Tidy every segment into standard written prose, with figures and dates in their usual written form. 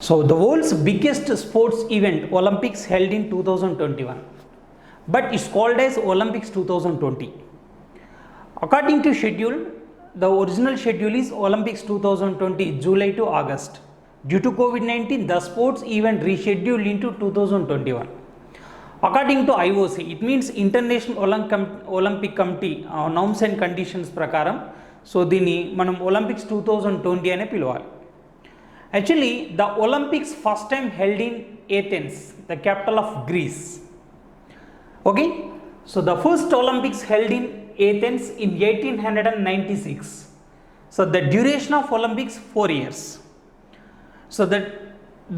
So the world's biggest sports event, Olympics, held in 2021, but it's called as Olympics 2020. According to schedule, the original schedule is Olympics 2020, July to August. Due to COVID-19, the sports event rescheduled into 2021. According to IOC, it means International Olympic Committee norms and conditions ప్రకారం so దీన్ని మనం Olympics 2020 అనే పిలవాలి. Actually, the Olympics first time held in Athens, the capital of Greece. Okay, so the first Olympics held in Athens in 1896. So the duration of Olympics 4 years. So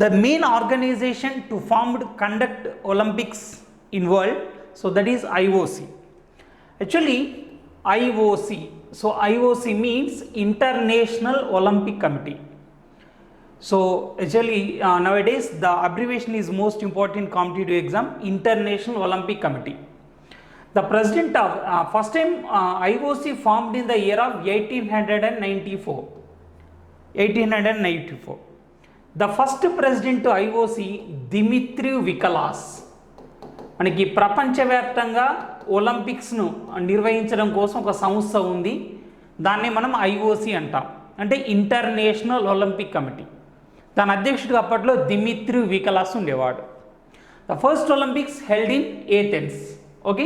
the main organization to conduct Olympics in world, so that is IOC. Actually, IOC, so IOC means International Olympic Committee. So actually nowadays the abbreviation is most important competitive exam, International Olympic Committee. The president of first time IOC formed in the year of 1894. The first president to IOC, Dimitri Vikalas. మనకి ప్రపంచవ్యాప్తంగా ఒలింపిక్స్ను నిర్వహించడం కోసం ఒక సంస్థ ఉంది, దాన్ని మనం IOC అంటాం, అంటే ఇంటర్నేషనల్ ఒలింపిక్ కమిటీ. దాని అధ్యక్షుడిగా అప్పట్లో దిమిత్రి వికలాస్ ఉండేవాడు. The first Olympics held in Athens, okay,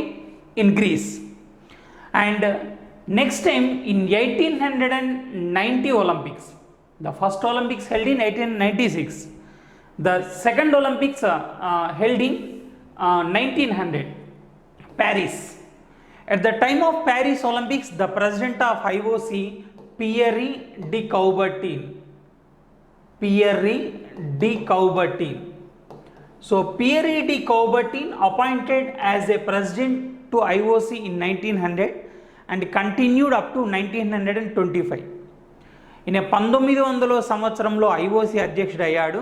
in grace. And next time in 1890 Olympics, the first Olympics held in 1896, the second Olympics held in 1900, Paris. At the time of Paris Olympics, the president of IOC, Pierre de Coubertin. So Pierre de Coubertin appointed as a president to IOC in 1900 and continued up to 1925. ఈయన 1900 సంవత్సరంలో IOC అధ్యక్షుడు అయ్యాడు.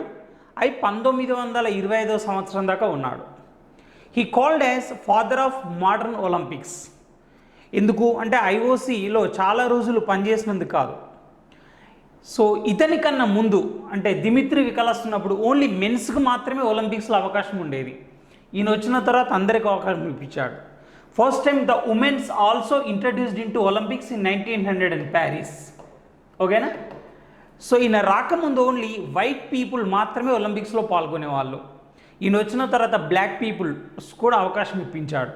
1925 సంవత్సరం దాకా ఉన్నాడు. He called as father of modern Olympics. ఎందుకు అంటే ఐఓసిలో చాలా రోజులు పనిచేసినందుకు కాదు. సో ఇతని కన్నా ముందు అంటే దిమిత్రి వికలాస్ ఉన్నప్పుడు ఓన్లీ మెన్స్కి మాత్రమే ఒలింపిక్స్లో అవకాశం ఉండేది. ఈయన వచ్చిన తర్వాత అందరికీ అవకాశం ఇప్పించాడు. First time the women's also introduced in to Olympics in 1900 in Paris. ఓకేనా? సో ఈయన రాకముందు ఓన్లీ వైట్ పీపుల్ మాత్రమే ఒలింపిక్స్లో పాల్గొనేవాళ్ళు. ఈయన వచ్చిన తర్వాత బ్లాక్ పీపుల్స్ కూడా అవకాశం ఇప్పించాడు.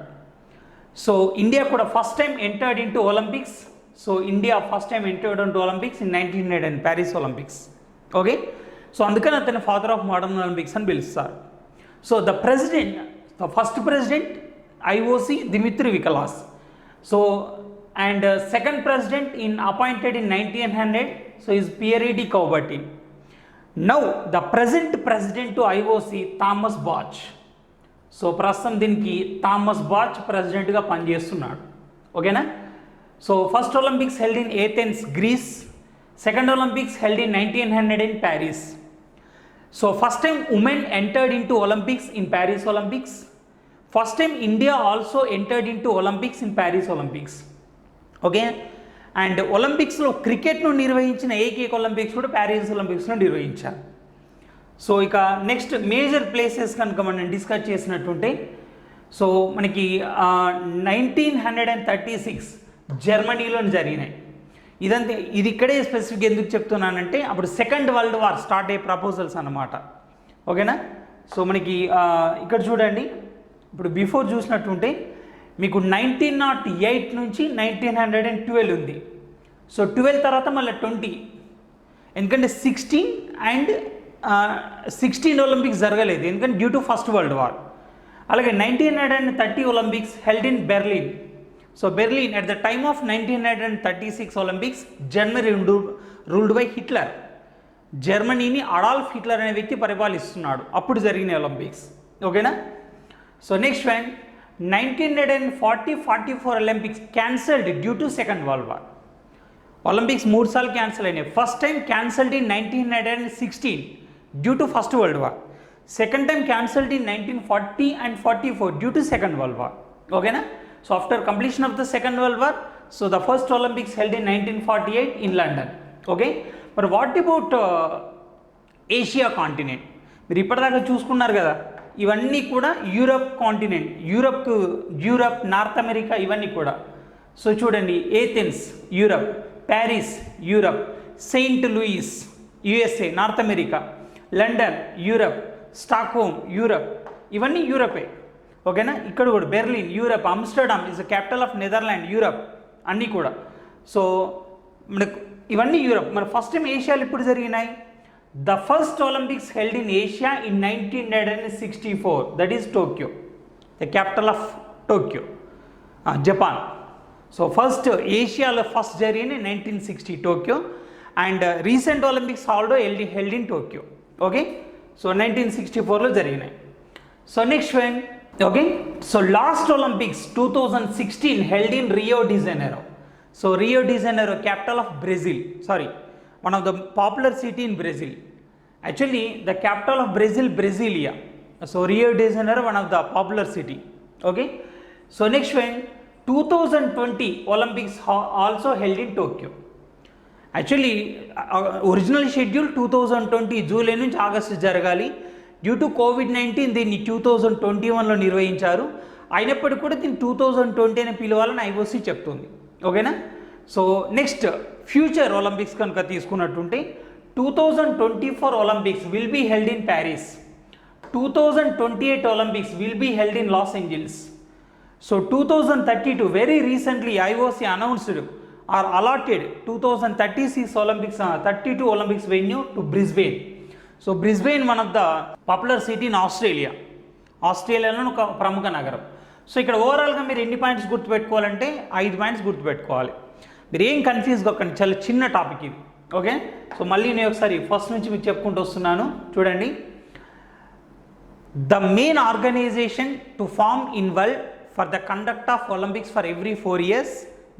సో ఇండియా కూడా first time entered in to Olympics. So India first time entered in to Olympics in 1900 Paris Olympics. Okay, so అందుకని అతను ఫాదర్ ఆఫ్ మోడర్న్ ఒలింపిక్స్ అని పిలుస్తారు. So the first president IOC Dimitri Vikelas. So and second president appointed in 1900, so is Pierre de Coubertin. Now the present president to IOC, Thomas Bach. So ప్రస్తుతం దీనికి Thomas Bach ప్రెసిడెంట్గా పనిచేస్తున్నాడు. ఓకేనా? So first Olympics held in Athens, Greece. Second Olympics held in 1900 in Paris. So first time women entered in to Olympics in Paris Olympics. First time India also entered in to Olympics in Paris Olympics. Okay, and ఒలింపిక్స్లో క్రికెట్ను నిర్వహించిన ఏకైక Olympics కూడా Paris ఒలింపిక్స్లో నిర్వహించారు. So ఇక next major places కనుక మనం డిస్కస్ చేసినట్టుంటే, సో మనకి 1936 జర్మనీలో జరిగినాయి. ఇది ఇక్కడే స్పెసిఫిక్ ఎందుకు చెప్తున్నానంటే అప్పుడు సెకండ్ వరల్డ్ వార్ స్టార్ట్ అయ్యే ప్రపోజల్స్ అన్నమాట. ఓకేనా? సో మనకి ఇక్కడ చూడండి, ఇప్పుడు బిఫోర్ చూసినట్టుంటే మీకు 1908 నుంచి 1912 ఉంది. సో 12 తర్వాత మళ్ళీ 20, ఎందుకంటే 16 ఒలింపిక్స్ జరగలేదు, ఎందుకంటే due to first world war. అలాగే 1930 Olympics held in Berlin. So Berlin at the time of 1936 Olympics Germany ruled by Hitler. జర్మనీని అడాల్ఫ్ హిట్లర్ అనే వ్యక్తి పరిపాలిస్తున్నాడు. అప్పుడు జరిగిన ఒలింపిక్స్. ఓకేనా? So next one 1944 Olympics cancelled due to second world war. Olympics 3 సార్లు cancel అయినాయి. First time cancelled in 1916 due to first world war. Second time cancelled in 1940 and 44 due to second world war. ఓకేనా? So after completion of the second world war, so the first Olympics held in 1948 in London. Okay, మరి what about Asia continent. మీరు ఇప్పటిదాకా చూసుకున్నారు కదా, ఇవన్నీ కూడా Europe continent, Europe North America ఇవన్నీ కూడా. సో చూడండి, Athens Europe, Paris Europe, Saint Louis USA North America, London Europe, Stockholm Europe, ఇవన్నీ యూరపే. ఓకేనా. ఇక్కడ కూడా Berlin Europe, Amsterdam is the capital of Netherland Europe, అన్నీ కూడా. సో మనకు ఇవన్నీ యూరప్. మరి ఫస్ట్ టైం ఏషియాలో ఎప్పుడు జరిగినాయి? The first Olympics held in Asia in 1964, that is Tokyo, the capital of Tokyo, Japan. So first ఏషియాలో ఫస్ట్ జరిగింది 1960 Tokyo, and recent Olympics also held in Tokyo. Okay. So 1964లో జరిగినాయి. So next one. Okay. So last Olympics 2016 held in Rio de Janeiro. So Rio de Janeiro capital of Brazil, sorry, one of the popular city in Brazil. Actually, the capital of Brazil, Brasilia. So Rio de Janeiro, one of the popular city. Okay. So next one, 2020 Olympics also held in Tokyo. Actually, original schedule 2020 July నుంచి August జరగాలి. Due to COVID-19 దీన్ని 2021లో నిర్వహించారు. అయినప్పటికీ కూడా దీన్ని 2020 అని పిలవాలని IOC చెప్తుంది. ఓకేనా. సో నెక్స్ట్ ఫ్యూచర్ ఒలింపిక్స్ కనుక తీసుకున్నట్టుంటే 2024 Olympics will be held in Paris, 2028 Olympics will be held in Los Angeles. So 2032 very recently IOC announced or allotted 2036 Olympics 32 Olympics venue to Brisbane. So Brisbane one of the popular city in ఆస్ట్రేలియాలో ఒక ప్రముఖ నగరం. So ఇక్కడ ఓవరాల్గా మీరు ఎన్ని points గుర్తుపెట్టుకోవాలంటే 5 points గుర్తుపెట్టుకోవాలి. మీరు ఏం కన్ఫ్యూజ్ కాకండి, చాలా చిన్న టాపిక్ ఇది. ఓకే. సో మళ్ళీ నేను ఒకసారి ఫస్ట్ నుంచి మీకు చెప్పుకుంటూ వస్తున్నాను. చూడండి, the main organisation to form in world for the conduct of Olympics for every 4 years,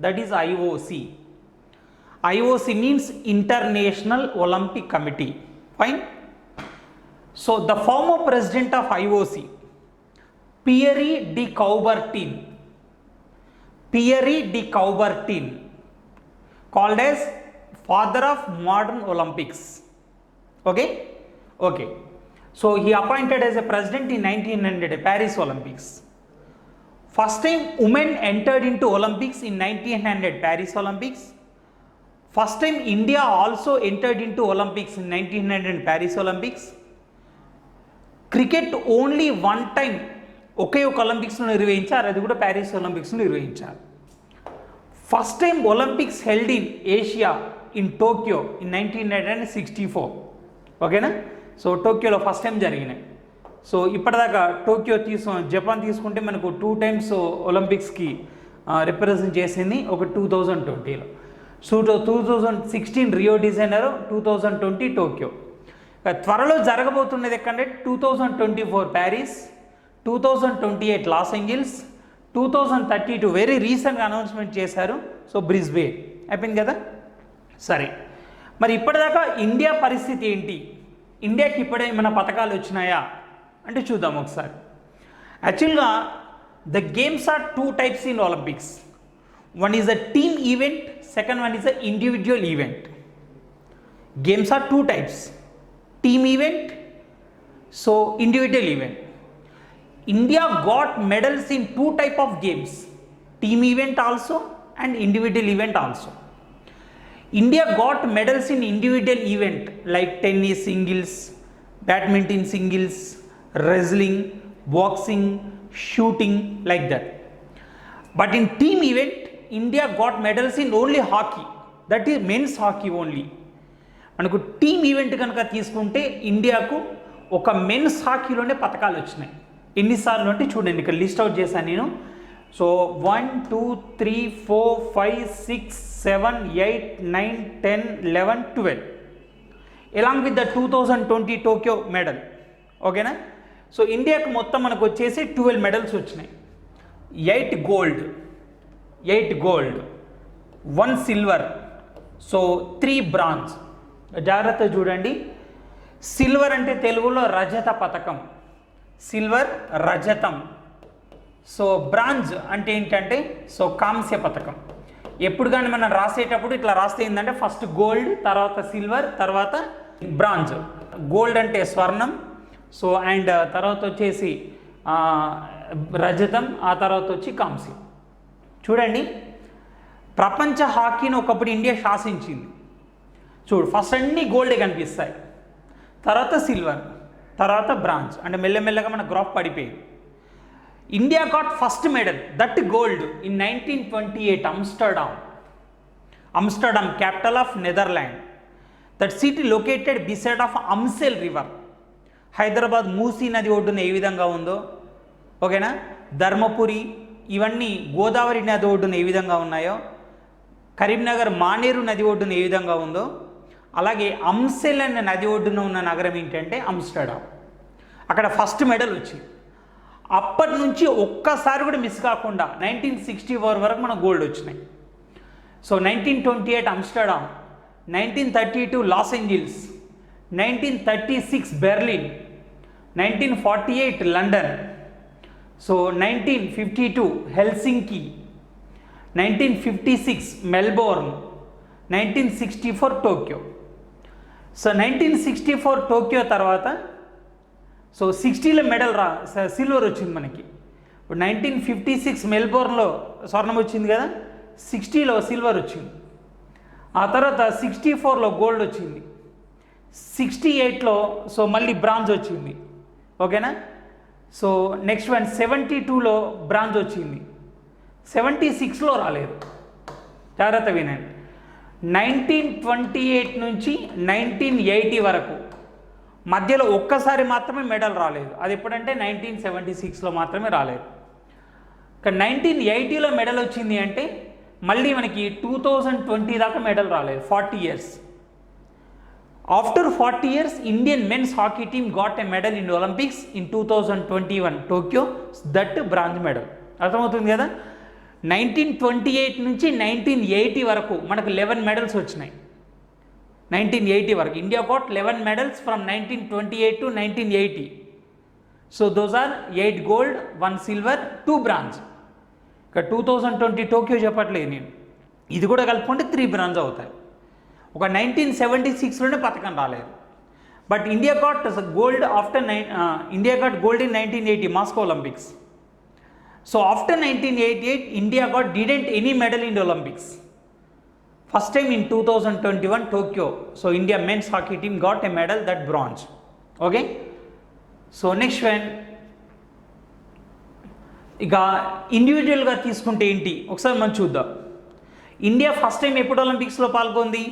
that is IOC. IOC means International Olympic Committee. Fine. So the former president of IOC, Pierre de Coubertin, called as father of modern Olympics. Okay. So he appointed as a president in 1900 Paris Olympics. First time women entered into Olympics in 1900 Paris Olympics. First time India also entered into Olympics in 1900 Paris Olympics. Cricket only one time ఒకే ఒక ఒలింపిక్స్లో నిర్వహించారు, అది కూడా Paris ఒలింపిక్స్లో నిర్వహించారు. First time Olympics held in Asia in Tokyo in 1964. ఓకేనా. So టోక్యోలో ఫస్ట్ టైం జరిగినాయి. సో ఇప్పటిదాకా జపాన్ తీసుకుంటే మనకు 2 times ఒలింపిక్స్కి రిప్రజెంట్ చేసింది, ఒక 2020లో. So 2016 Rio de Janeiro, 2020 Tokyo. త్వరలో జరగబోతున్నది ఎక్కడంటే 2024 ప్యారిస్, 2028 లాస్ ఏంజల్స్, 2032 వెరీ రీసెంట్గా అనౌన్స్మెంట్ చేశారు. సో బ్రిస్బెయిన్ అయిపోయింది కదా. సరే, మరి ఇప్పటిదాకా ఇండియా పరిస్థితి ఏంటి? ఇండియాకి ఇప్పుడే ఏమైనా పథకాలు వచ్చినాయా అంటే చూద్దాం ఒకసారి. యాక్చువల్గా the games are 2 types in Olympics. One is a team event, second one is a individual event. Games are 2 types, team event, so individual event. India got medals in 2 types of games, team event also and individual event also. India got medals in individual event like tennis singles, badminton singles, wrestling, boxing, shooting, like that. But in team event, India got medals in only hockey, that is men's hockey only. మనకు team event కనుక తీసుకుంటే ఇండియాకు ఒక men's హాకీలోనే పథకాలు వచ్చినాయి. ఎన్నిసార్లు అంటే చూడండి, ఇక్కడ లిస్ట్ అవుట్ చేశాను నేను. So 1 2 3 4 5 6 7 8 9 10 11 12 along with the 2020 Tokyo medal. ఓకేనా. సో ఇండియాకు మొత్తం మనకు వచ్చేసి 12 మెడల్స్ వచ్చినాయి. 8 gold, 1 సిల్వర్, సో 3 బ్రాంజ్. జాగ్రత్త చూడండి, సిల్వర్ అంటే తెలుగులో రజత పథకం, సిల్వర్ రజతం. సో బ్రాంజ్ అంటే ఏంటంటే సో కాంస్య పథకం. ఎప్పుడు కానీ మనం రాసేటప్పుడు ఇట్లా రాస్తే ఏంటంటే ఫస్ట్ గోల్డ్, తర్వాత సిల్వర్, తర్వాత బ్రాంజ్. గోల్డ్ అంటే స్వర్ణం, సో అండ్ తర్వాత వచ్చేసి రజతం, ఆ తర్వాత వచ్చి కాంస్యం. చూడండి, ప్రపంచ హాకీని ఒకప్పుడు ఇండియా శాసించింది. చూడు, ఫస్ట్ అన్ని గోల్డే కనిపిస్తాయి, తర్వాత సిల్వర్, తర్వాత బ్రాంజ్, అంటే మెల్లమెల్లగా మన గ్రాఫ్ పడిపోయింది. India got first medal, that gold, in 1928 Amsterdam, capital of Netherlands. That city located beside of Amstel river. Hyderabad Musi నది ఒడ్డున ఏ విధంగా ఉందో, ఓకేనా, ధర్మపురి ఇవన్నీ గోదావరి నది ఒడ్డున ఏ విధంగా ఉన్నాయో, కరీంనగర్ మానేరు నది ఒడ్డున ఏ విధంగా ఉందో, అలాగే అంసెల్ అనే నది ఒడ్డున ఉన్న నగరం ఏంటంటే ఆమ్స్టర్డామ్. అక్కడ ఫస్ట్ మెడల్ వచ్చింది. అప్పటి నుంచి ఒక్కసారి కూడా మిస్ కాకుండా 1964 వరకు మన గోల్డ్ వచ్చినాయి. So 1928 Amsterdam, 1932 Los Angeles, 1936 Berlin, 1948 London, so 1952 Helsinki, 1956 Melbourne, 1964 Tokyo. So 1964 Tokyo తర్వాత సో 60లో మెడల్ సిల్వర్ వచ్చింది మనకి. ఇప్పుడు 1956 మెల్బోర్న్లో స్వర్ణం వచ్చింది కదా, 60లో సిల్వర్ వచ్చింది. ఆ తర్వాత 64లో గోల్డ్ వచ్చింది, 68లో సో మళ్ళీ బ్రాంజ్ వచ్చింది, ఓకేనా. సో నెక్స్ట్ వన్ 72లో బ్రాంజ్ వచ్చింది, 76లో రాలేదు. జాగ్రత్త వినండి, 1928 నుంచి 1980 వరకు మధ్యలో ఒక్కసారి మాత్రమే మెడల్ రాలేదు. అది ఎప్పుడంటే 1976లో మాత్రమే రాలేదు. కానీ 1980లో మెడల్ వచ్చింది అంటే మళ్ళీ మనకి 2020 దాకా మెడల్ రాలేదు, 40 years. After 40 years Indian men's hockey team got a medal in Olympics in 2021 Tokyo, that bronze medal. అర్థమవుతుంది కదా. 1928 నుంచి 1980 వరకు మనకు 11 మెడల్స్ వచ్చినాయి. 1980 వరకు India got 11 medals from 1928 to 1980. So those are 8 gold, 1 silver, 2 bronze. ఇక 2020 టోక్యో చెప్పట్లేదు నేను, ఇది కూడా కలుపుకుంటే 3 బ్రాంజ్ అవుతాయి. ఒక 1976లోనే పథకం రాలేదు. But India got gold after India got gold in 1980 Moscow Olympics. So after 1988 India got didn't any medal in Olympics. First time in 2021 Tokyo, so India men's hockey team got a medal, that bronze. Okay, so next one ఇక ఇండివిజువల్గా తీసుకుంటే ఏంటి ఒకసారి మనం చూద్దాం. India first time ఎప్పుడు ఒలింపిక్స్లో పాల్గొంది?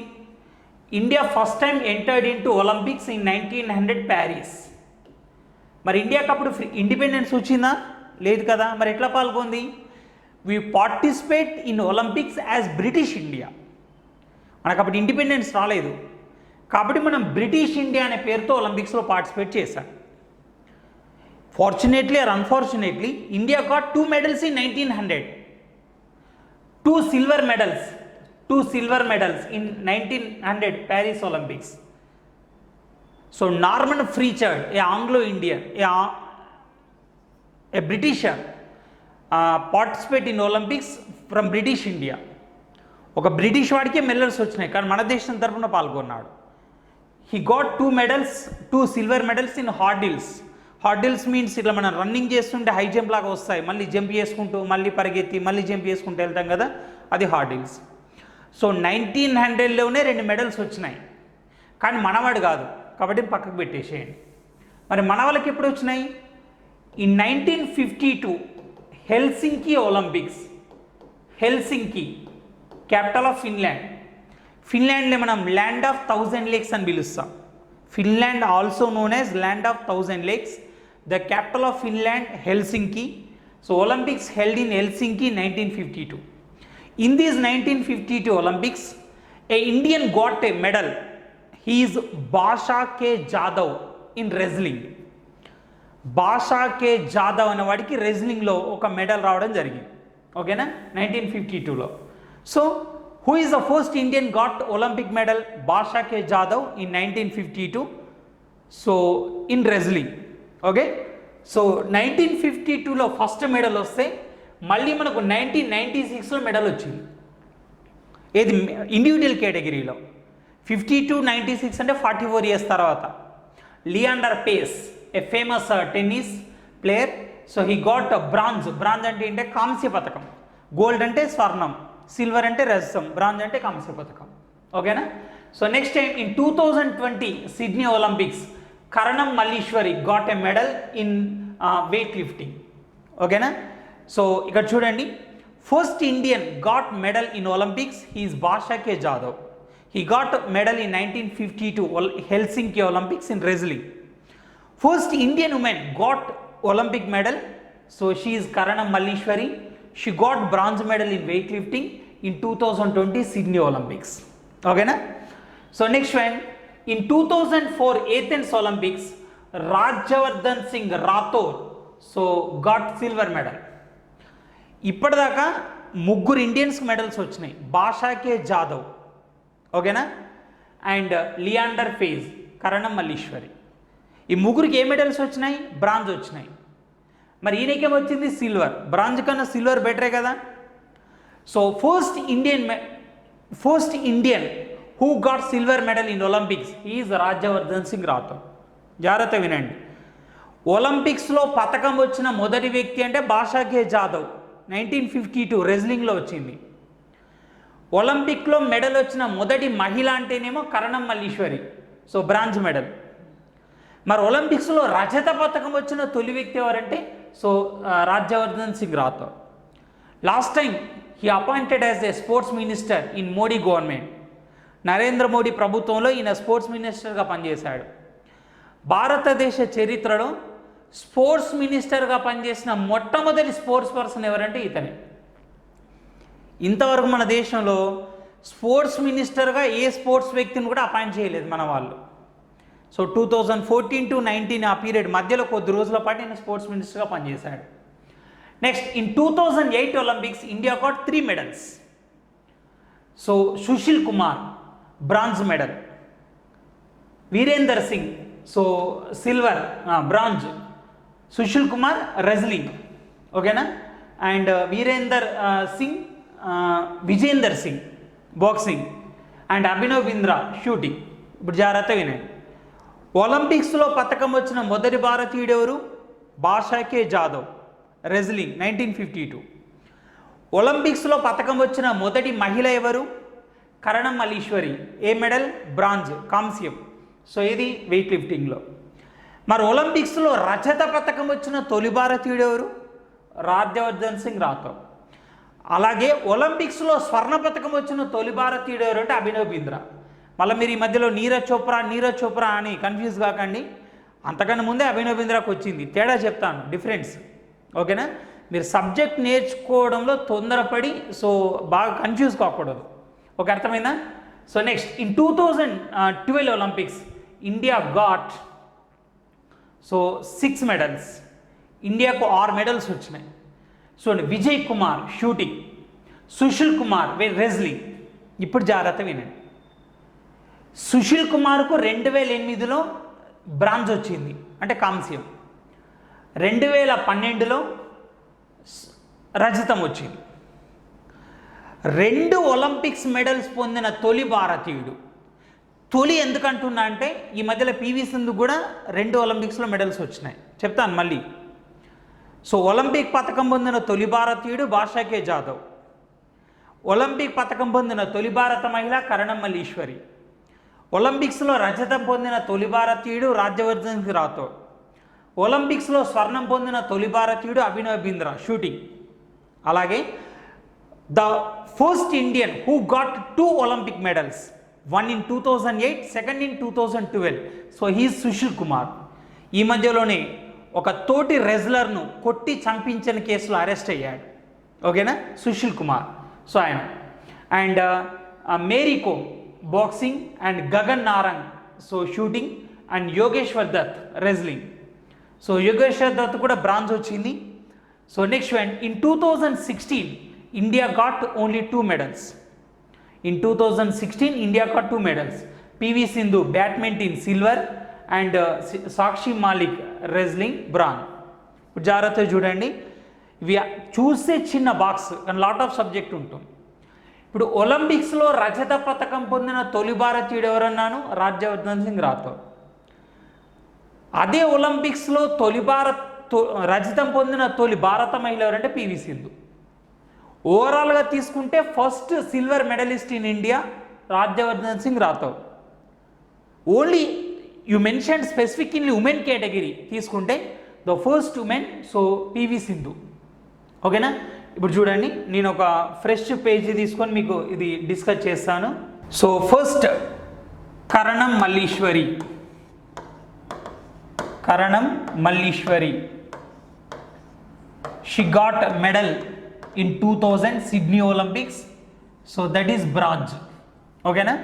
India first time entered in to Olympics in 1900 Paris. మరి ఇండియాకి అప్పుడు ఇండిపెండెన్స్ వచ్చిందా? లేదు కదా. మరి ఎట్లా పాల్గొంది? We participate in Olympics as British India. మనకు అప్పుడు ఇండిపెండెన్స్ రాలేదు కాబట్టి మనం బ్రిటిష్ ఇండియా అనే పేరుతో ఒలింపిక్స్లో పార్టిసిపేట్ చేశాం. Fortunately or unfortunately India got 2 medals in 1900, 2 silver medals in 1900 Paris Olympics. So Norman Pritchard, a Anglo Indian, a Britisher participate in Olympics from British India. ఒక బ్రిటిష్ వాడికే medals వచ్చినాయి కానీ మన దేశం తరఫున పాల్గొన్నాడు. He got 2 medals, 2 silver medals in hurdles. Hurdles means ఇట్లా మనం రన్నింగ్ చేస్తుంటే హై జంప్ లాగా వస్తాయి, మళ్ళీ జంప్ చేసుకుంటూ మళ్ళీ పరిగెత్తి మళ్ళీ జంప్ చేసుకుంటూ వెళ్తాం కదా, అది హార్డిల్స్. సో 1900లోనే 2 మెడల్స్ వచ్చినాయి కానీ మనవాడు కాదు కాబట్టి పక్కకు పెట్టేసేయండి. మరి మన వాళ్ళకి ఎప్పుడు వచ్చినాయి? In 1952 Helsinki Olympics. Helsinki capital of Finland. ఫిన్లాండ్ని మనం ల్యాండ్ ఆఫ్ 1000 lakes అని పిలుస్తాం. Finland also known as land of 1000 lakes. The capital of Finland Helsinki. So Olympics held in Helsinki 1952. In these 1952 Olympics, a Indian got a medal. He is Basha K. Jadhav in wrestling. Basha K Jadhav అనే వాడికి రెజ్లింగ్లో ఒక medal రావడం జరిగింది. ఓకేనా, 1952లో. So who is the first Indian got Olympic medal? Basha K Jadhav in 1952. So in wrestling. Okay, so 1952లో first medal వస్తే మళ్ళీ మనకు 1996లో మెడల్ వచ్చింది. ఏది? ఇండివిజువల్ కేటగిరీలో. 52-96 అంటే 44 years తర్వాత. Leander Paes, a famous tennis player. So he got bronze. Bronze అంటే ఏంటంటే కాంస్య పథకం. గోల్డ్ అంటే స్వర్ణం, సిల్వర్ అంటే రజతం, బ్రాంజ్ అంటే కాంస్య పథకం. ఓకేనా. So next time in 2020 Sydney Olympics Karnam Malleswari got a medal in weightlifting. ఓకేనా. సో ఇక్కడ చూడండి, first Indian got medal in Olympics he's Bhasha K Jadhav. He got medal in 1952 Helsinki Olympics in wrestling. First Indian women got Olympic medal, so she is Karanam Mallishwari. She got bronze medal in weightlifting in 2020 Sydney Olympics. Okay na. So next one, in 2004 Athens Olympics Rajyavardhan Singh Rathore so got silver medal. ఇప్పటిదాకా ముగ్గురు Indians medals వచ్చినాయి, భాషా K Jadhav, ఓకేనా, and Leander Paes, కరణం మల్లీశ్వరి. ఈ ముగ్గురికి ఏ medals వచ్చినాయి? Bronze వచ్చినాయి. మరి ఈయనకేం వచ్చింది? సిల్వర్. బ్రాంజ్ కన్నా సిల్వర్ బెటరే కదా. So first Indian who got silver medal in Olympics is Rajyavardhan Singh Rathore. జాగ్రత్త వినండి, ఒలింపిక్స్లో పథకం వచ్చిన మొదటి వ్యక్తి అంటే భాషా కే జాదవ్, 1952 రెజ్లింగ్లో వచ్చింది. ఒలింపిక్లో మెడల్ వచ్చిన మొదటి మహిళ అంటేనేమో Karnam Malleswari, so bronze medal. మరి ఒలింపిక్స్లో రజత పథకం వచ్చిన తొలి వ్యక్తి ఎవరంటే so Rajyavardhan Singh Rathore. Last time he appointed as a sports minister in Modi government. Narendra Modi ప్రభుత్వంలో ఈయన స్పోర్ట్స్ మినిస్టర్గా పనిచేశాడు. భారతదేశ చరిత్రలో స్పోర్ట్స్ మినిస్టర్గా పనిచేసిన మొట్టమొదటి స్పోర్ట్స్ పర్సన్ ఎవరంటే ఇతనే. ఇంతవరకు మన దేశంలో స్పోర్ట్స్ మినిస్టర్గా ఏ స్పోర్ట్స్ వ్యక్తిని కూడా అపాయింట్ చేయలేదు మన వాళ్ళు. సో 2014 to 19 ఆ పీరియడ్ మధ్యలో కొద్ది రోజుల పాటు నేను స్పోర్ట్స్ మినిస్టర్గా పనిచేశాడు. Next in 2008 Olympics India got 3 medals. So Sushil Kumar bronze medal, Virender Singh so silver bronze, Sushil Kumar wrestling, ఓకేనా, and Virender Singh Vijender Singh boxing, and Abhinav Bindra shooting. ఇప్పుడు జాగ్రత్త వినండి, ఒలింపిక్స్లో పథకం వచ్చిన మొదటి భారతీయుడు ఎవరు? భాషా కే జాదవ్, రెజ్లింగ్ 1952. ఒలింపిక్స్లో పథకం వచ్చిన మొదటి మహిళ ఎవరు? కరణం మల్లీశ్వరి, ఏ మెడల్? బ్రాంజ్, కాంస్యం. సో ఇది వెయిట్ లిఫ్టింగ్లో. మరి ఒలింపిక్స్లో రజత పథకం వచ్చిన తొలి భారతీయుడు ఎవరు? రాజ్యవర్ధన్ సింగ్ రాథోర్. అలాగే ఒలింపిక్స్లో స్వర్ణ పథకం వచ్చిన తొలి భారతీయుడు ఎవరు అంటే అభినవ్ బింద్రా. మళ్ళీ మీరు ఈ మధ్యలో నీరజ్ చోప్రా అని కన్ఫ్యూజ్ కాకండి, అంతకన్నా ముందే అభినవ్ బింద్రాకు వచ్చింది. తేడా చెప్తాను, డిఫరెన్స్, ఓకేనా. మీరు సబ్జెక్ట్ నేర్చుకోవడంలో తొందరపడి సో బాగా కన్ఫ్యూజ్ కాకూడదు, ఓకే, అర్థమైందా. So next in 2012 Olympics India got so 6 medals. ఇండియాకు 6 మెడల్స్ వచ్చినాయి. So Vijay Kumar shooting, Sushil Kumar wrestling. ఇప్పుడు జాగ్రత్త వినండి, సుశీల్ కుమార్కు 2008లో బ్రాంజ్ వచ్చింది అంటే కాంస్యం, 2012లో రజతం వచ్చింది. 2 ఒలింపిక్స్ మెడల్స్ పొందిన తొలి భారతీయుడు. తొలి ఎందుకంటున్నా అంటే ఈ మధ్యలో పివి సింధు కూడా 2 ఒలింపిక్స్లో మెడల్స్ వచ్చినాయి, చెప్తాను మళ్ళీ. సో ఒలింపిక్ పథకం పొందిన తొలి భారతీయుడు భాషా కే జాదవ్. ఒలింపిక్ పథకం పొందిన తొలి భారత మహిళ కరణం మల్లీశ్వరి. ఒలింపిక్స్లో రజతం పొందిన తొలి భారతీయుడు రాజ్యవర్ధన్ సింగ్ రాథోర్. ఒలింపిక్స్లో స్వర్ణం పొందిన తొలి భారతీయుడు అభినవ్ బింద్రా షూటింగ్. అలాగే the first Indian who got 2 Olympic medals, one in 2008, second in 2012. So he's Sushil Kumar. ఈ మధ్యలోనే ఒక తోటి రెజ్లర్ను కొట్టి చంపించిన కేసులో అరెస్ట్ అయ్యాడు, ఓకేనా, సుశీల్ కుమార్. సో ఆయన and Mary Kom boxing, and Gagan Narang so shooting, and Yogeshwar Dutt wrestling. So Yogeshwar Dutt కూడా బ్రాంజ్ వచ్చింది. So next one in 2016 India got only 2 medals. In 2016 India got 2 medals. PV Sindhu badminton silver, and Sakshi Malik wrestling bronze. ఇప్పుడు జాగ్రత్తగా చూడండి, ఇవి చూస్తే చిన్న బాక్స్ కానీ లాట్ ఆఫ్ సబ్జెక్ట్ ఉంటుంది. ఇప్పుడు ఒలింపిక్స్లో రజత పథకం పొందిన తొలి భారతీయుడు ఎవరన్నాను? రాజ్యవర్ధన్ సింగ్ రాథోర్. అదే ఒలింపిక్స్లో రజతం పొందిన తొలి భారత మహిళ ఎవరంటే పివి సింధు. ఓవరాల్గా తీసుకుంటే first silver medallist in India Rajyavardhan Singh Rathore. Only you mention specific in women category తీసుకుంటే the first women so PV Sindhu. ఓకేనా. ఇప్పుడు చూడండి, నేను ఒక ఫ్రెష్ పేజీ తీసుకొని మీకు ఇది డిస్కస్ చేస్తాను. So first Karnam Malleswari she got a medal in 2000 Sydney Olympics, so that is bronze. Okay na.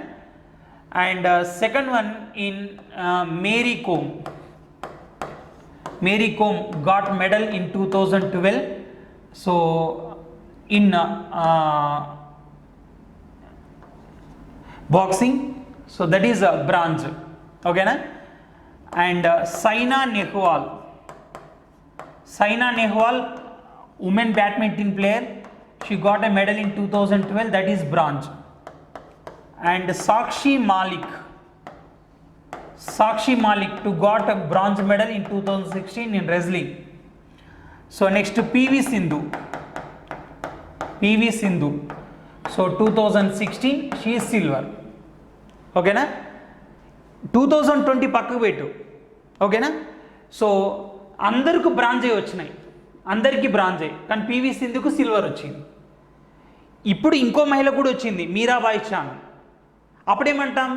And second one in Mary Kom got medal in 2012, so in boxing, so that is bronze. Okay na. And Saina Nehwal women badminton player, she got a medal in 2012, that is bronze. And Sakshi Malik to got a bronze medal in 2016 in wrestling. So next PV Sindhu, so 2016 she is silver. Okay na. 2020 పక్కకు పెట్టు. ఓకేనా. So అందరికి బ్రాంజే వచ్చినాయి, అందరికీ బ్రాంజే, కానీ PV సింధుకు silver వచ్చింది. ఇప్పుడు ఇంకో మహిళ కూడా వచ్చింది, మీరాబాయి చాను. అప్పుడేమంటాం,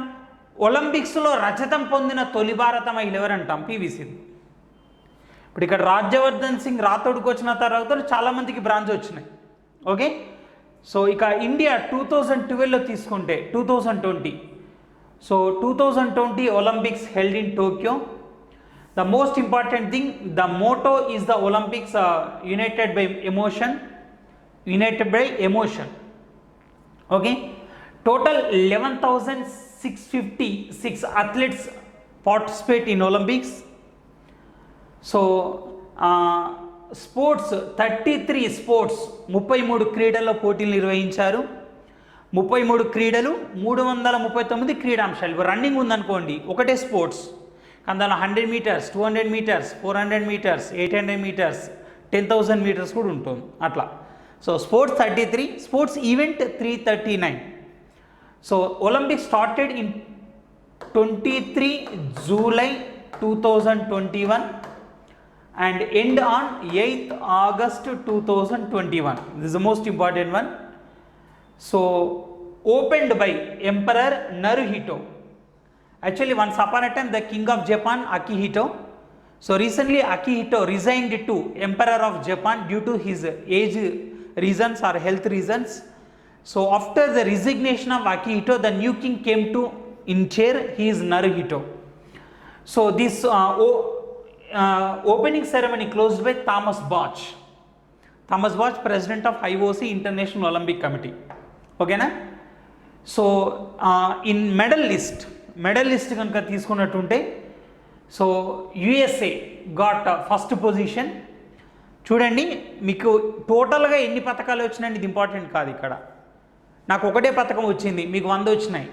ఒలింపిక్స్లో రజతం పొందిన తొలి భారత మహిళ ఎవరంటాం, పివి సింధు. ఇప్పుడు ఇక్కడ రాజ్యవర్ధన్ సింగ్ రాథోడ్కి వచ్చిన తర్వాత చాలామందికి బ్రాంజ్ వచ్చినాయి. ఓకే. సో ఇక ఇండియా 2012లో తీసుకుంటే 2020, so 2020 Olympics held in Tokyo. The most important thing, the motto is the Olympics united by emotion. Okay. Total 11,656 athletes participate in Olympics. So sports 33 sports 33 క్రీడల్లో పోటీలు నిర్వహించారు. 33 క్రీడలు, 339 క్రీడాంశాలు. రన్నింగ్ ఉందనుకోండి, ఒకటే sports, కానీ దానిలో 100 metres, 200 metres, 400 metres, 800 metres, 10,000 metres కూడా ఉంటుంది అట్లా. So sports 33, sports event 339. So Olympics started in 23 July 2021 and end on 8th August 2021. This is the most important one. So opened by Emperor Naruhito. Actually once upon a time the king of Japan Akihito. So recently Akihito resigned to Emperor of Japan due to his age reasons or health reasons. So after the resignation of Akihito, the new king came to in chair, he is Naruhito. So this opening ceremony closed by Thomas Bach, president of IOC, International Olympic Committee. Okay na. So in medal list కనుక తీసుకున్నట్టుంటే, so USA got first position. చూడండి, మీకు టోటల్గా ఎన్ని పథకాలు వచ్చినాయని ఇది important కాదు. ఇక్కడ నాకు ఒకటే పథకం వచ్చింది, మీకు 100 వచ్చినాయి,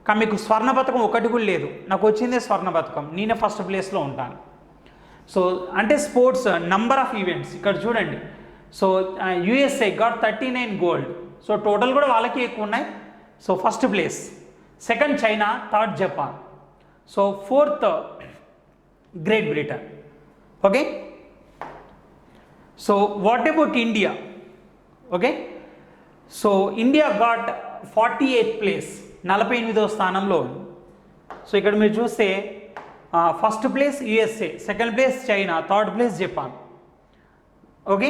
కానీ మీకు స్వర్ణ పథకం ఒకటి కూడా లేదు. నాకు వచ్చిందే స్వర్ణ పథకం, నేనే ఫస్ట్ ప్లేస్లో ఉంటాను. సో అంటే స్పోర్ట్స్ నంబర్ ఆఫ్ ఈవెంట్స్ ఇక్కడ చూడండి. So USA got 39 gold. So total కూడా వాళ్ళకి ఎక్కువ ఉన్నాయి. So first place, second China, third Japan, so fourth Great Britain. Okay. So what about India? Okay. So India got 48th place, 48వ స్థానంలో ఉంది. So ఇక్కడ మీరు చూస్తే first place USA, second place China, third place Japan. Okay.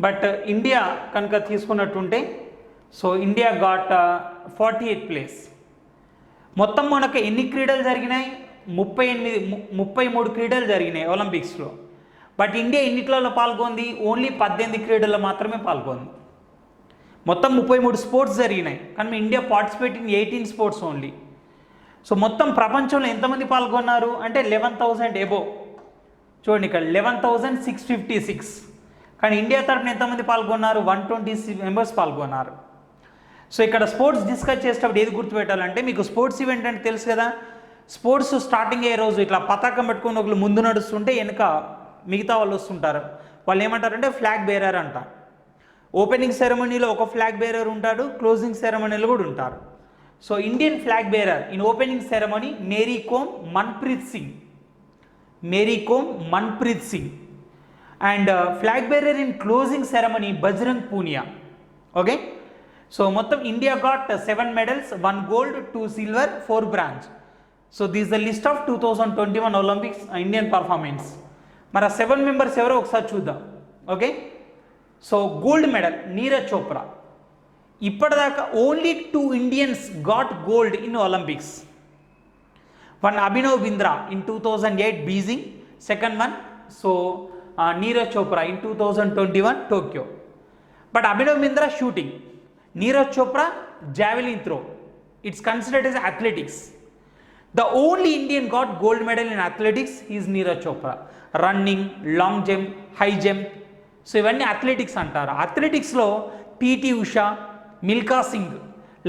But India కనుక తీసుకున్నట్టుంటే, so India got 48th place. మొత్తం మనకు ఎన్ని క్రీడలు జరిగినాయి? 33 క్రీడలు జరిగినాయి ఒలింపిక్స్లో. బట్ ఇండియా ఎన్నిట్లలో పాల్గొంది? ఓన్లీ 18 క్రీడల్లో మాత్రమే పాల్గొంది. మొత్తం 33 స్పోర్ట్స్ జరిగినాయి, కానీ India participate in 18 sports only. So మొత్తం ప్రపంచంలో ఎంతమంది పాల్గొన్నారు అంటే 11,000 ఎబోవ్. చూడండి ఇక్కడ 11,656, కానీ ఇండియా తరఫున ఎంతమంది పాల్గొన్నారు? 126 మెంబర్స్ పాల్గొన్నారు. సో ఇక్కడ స్పోర్ట్స్ డిస్కస్ చేసేటప్పుడు ఏది గుర్తుపెట్టాలంటే, మీకు స్పోర్ట్స్ ఈవెంట్ అంటే తెలుసు కదా, స్పోర్ట్స్ స్టార్టింగ్ అయ్యే రోజు ఇట్లా పతాకం పెట్టుకొని ఒకళ్ళు ముందు నడుస్తుంటే వెనుక మిగతా వాళ్ళు వస్తుంటారు, వాళ్ళు ఏమంటారంటే ఫ్లాగ్ బేరర్ అంట. ఓపెనింగ్ సెరమనీలో ఒక ఫ్లాగ్ బేరర్ ఉంటాడు, క్లోజింగ్ సెరమనీలో కూడా ఉంటారు. So Indian flag bearer in opening ceremony Mary Kom Manpreet Singh, Mary Kom Manpreet Singh. And flag bearer in closing ceremony Bajrang Punia. Okay, so మొత్తం India got 7 medals, 1 gold, 2 silver, 4 bronze. So this the list of 2021 Olympics Indian performance. మరి ఆ 7 members ఎవరో ఒకసారి చూద్దాం. Okay, so gold medal Neeraj Chopra. ఇప్పటిదాకా only 2 Indians got gold in Olympics. One Abhinav Bindra in 2008 Beijing, second one so Neeraj Chopra in 2021 Tokyo. But Abhinav Bindra shooting, Neeraj Chopra javelin throw. It's considered as athletics. The only Indian got gold medal in athletics is Neeraj Chopra. Running, long jump, high jump. So ఇవన్నీ athletics అంటారు. అథ్లెటిక్స్లో PT Usha, Milkha Singh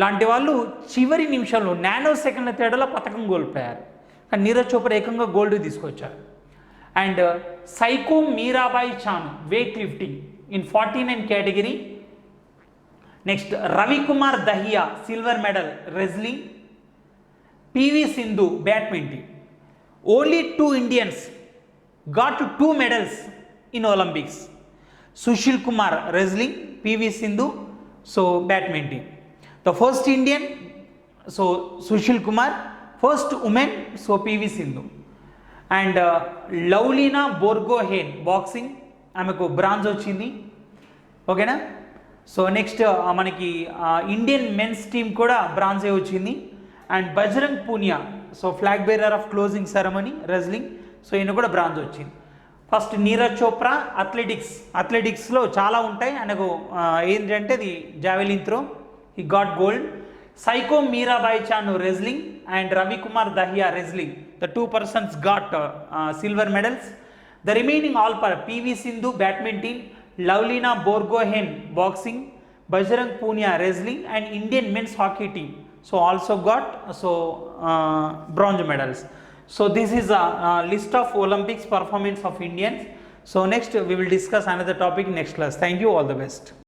లాంటి వాళ్ళు చివరి నిమిషంలో nano సెకండ్ల తేడాలో పథకం కోల్పోయారు, కానీ నీరజ్ చోప్రా ఏకంగా గోల్డ్ తీసుకొచ్చారు. And Saikhom Mirabai Chanu weight lifting in 49 category. Next Ravikumar Dahiya silver medal wrestling. PV Sindhu badminton. Only 2 Indians got 2 medals in Olympics. Sushil Kumar wrestling, PV Sindhu so badminton. The first Indian so Sushil Kumar, first woman so PV Sindhu. And Lovlina Borgohain boxing, ఆమెకు bronze వచ్చింది. ఓకేనా, so next మనకి Indian men's team కూడా బ్రాంజే వచ్చింది. And Bajrang Punia so flag bearer of closing ceremony wrestling, so ఈయన కూడా bronze వచ్చింది. First Neeraj Chopra అథ్లెటిక్స్లో చాలా ఉంటాయి, ఆయనకు ఏంటంటే అది javelin throw, he got gold. Saikhom Mirabai Chanu wrestling and Ravikumar Dahiya wrestling, the 2 persons got silver medals. The remaining all PV Sindhu badminton, Lovlina Borgohain boxing, Bajrang Punia wrestling and Indian men's hockey team so also got bronze medals. So this is a list of Olympics performance of Indians. So next we will discuss another topic next class. Thank you, all the best.